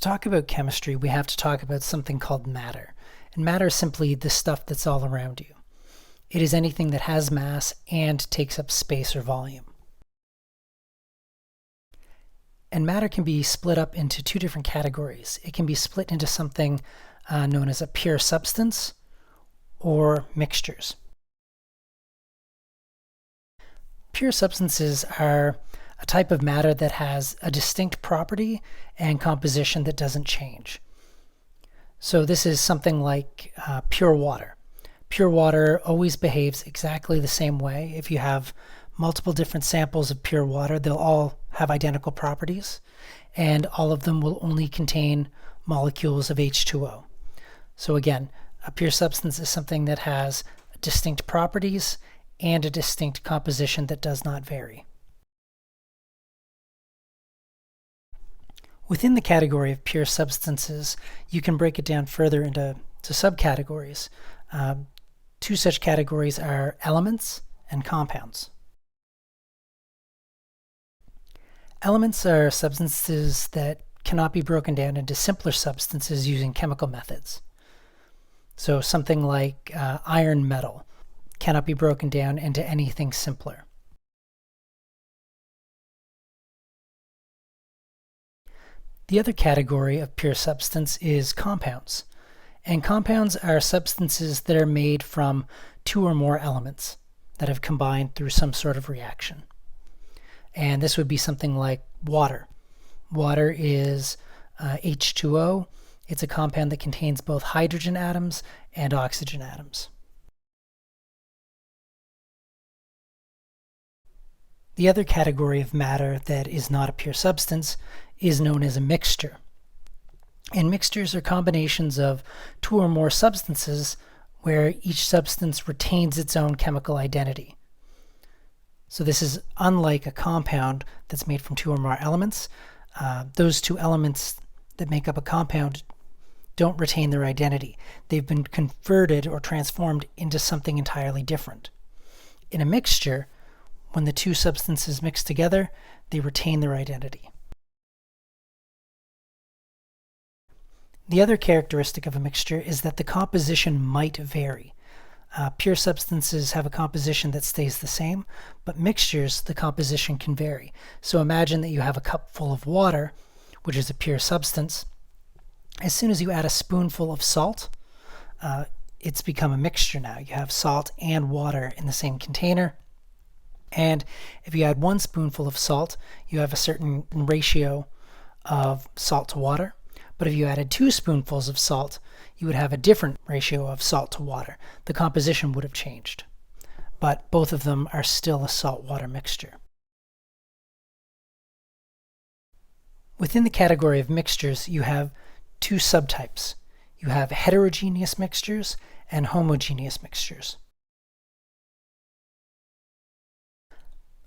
talk about chemistry, we have to talk about something called matter. And matter is simply the stuff that's all around you. It is anything that has mass and takes up space or volume. And matter can be split up into two different categories. It can be split into something known as a pure substance or mixtures. Pure substances are a type of matter that has a distinct property and composition that doesn't change. So this is something like pure water. Pure water always behaves exactly the same way. If you have multiple different samples of pure water, they'll all have identical properties, and all of them will only contain molecules of H2O. So again, a pure substance is something that has distinct properties and a distinct composition that does not vary. Within the category of pure substances, you can break it down further into subcategories. Two such categories are elements and compounds. Elements are substances that cannot be broken down into simpler substances using chemical methods. So something like iron metal cannot be broken down into anything simpler. The other category of pure substance is compounds. And compounds are substances that are made from two or more elements that have combined through some sort of reaction. And this would be something like water. Water is H2O. It's a compound that contains both hydrogen atoms and oxygen atoms. The other category of matter that is not a pure substance is known as a mixture. And mixtures are combinations of two or more substances where each substance retains its own chemical identity. So this is unlike a compound that's made from two or more elements. Those two elements that make up a compound don't retain their identity. They've been converted or transformed into something entirely different. In a mixture, when the two substances mix together, they retain their identity. The other characteristic of a mixture is that the composition might vary. Pure substances have a composition that stays the same, but mixtures, the composition can vary. So imagine that you have a cup full of water, which is a pure substance. As soon as you add a spoonful of salt, it's become a mixture now. You have salt and water in the same container. And if you add one spoonful of salt, you have a certain ratio of salt to water. But if you added 2 spoonfuls of salt, you would have a different ratio of salt to water. The composition would have changed. But both of them are still a salt-water mixture. Within the category of mixtures, you have 2 subtypes. You have heterogeneous mixtures and homogeneous mixtures.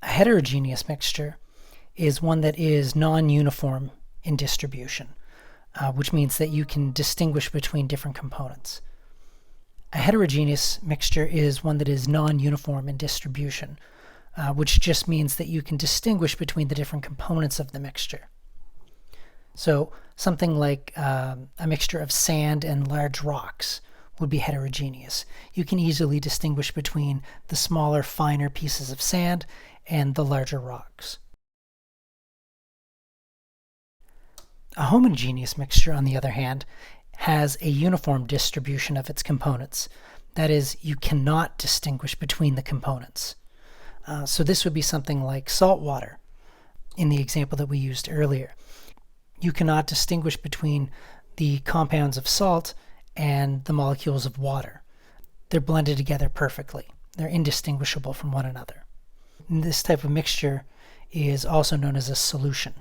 A heterogeneous mixture is one that is non-uniform in distribution. Which means that you can distinguish between different components. A heterogeneous mixture is one that is non-uniform in distribution, which just means that you can distinguish between the different components of the mixture. So something like a mixture of sand and large rocks would be heterogeneous. You can easily distinguish between the smaller, finer pieces of sand and the larger rocks. A homogeneous mixture, on the other hand, has a uniform distribution of its components. That is, you cannot distinguish between the components. So this would be something like salt water, in the example that we used earlier. You cannot distinguish between the compounds of salt and the molecules of water. They're blended together perfectly. They're indistinguishable from one another. And this type of mixture is also known as a solution.